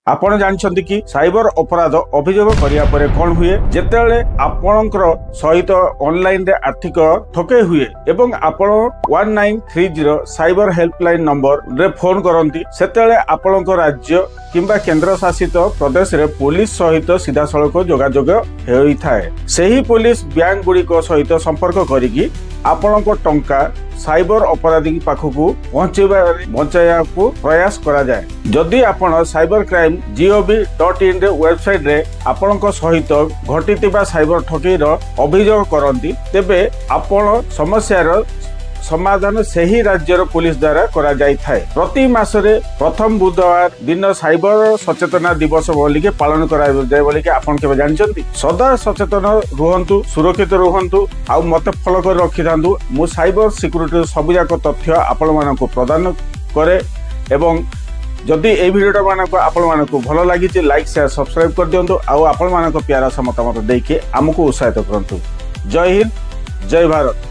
आपण जानछन्ति कि साइबर अपराध अभियोग करिया परे कोन हुए जेतेले आपणकर सहित ऑनलाइन रे आर्थिक ठके हुए एवं आपण 1930 साइबर हेल्पलाइन नंबर रे फोन करंती सेतेले आपणकर राज्य किंबा केंद्र शासित प्रदेश रे पुलिस सहित सीधा सड़क जोगाजोग होई थाए। सेही पुलिस बैंक गुड़ी सहित संपर्क करिकी आपणक टंका साइबर अपराधी पाखकू बचाया प्रयास करा जाए। जदि आपण साइबर क्राइम gov.in रे वेबसाइट रे आपणक सहित घटितिबा साइबर ठकेईर अभियोग करंती तेबे आपण समस्यार समाधान सही राज्यर पुलिस द्वारा करा जाई थाए। प्रति मासरे प्रथम बुधवार दिन साइबर सचेतना दिवस बोलिके पालन करा जाय बोलिके आपण केबे जानचंती। सदा सचेतन रुहंतु, सुरक्षित रुहंतु आ मते फॉलो कर रखि थांतु। मु साइबर सिक्युरिटी सब जाक तथ्य आपण मानको प्रदान करे एवं जदि ए वीडियो मानको आपण मानको भलो लागि जे लाइक शेयर सब्सक्राइब कर दियंतु आ आपण मानको प्यारा मतामत देके हमकु उत्साहित करंतु। जय हिंद, जय भारत।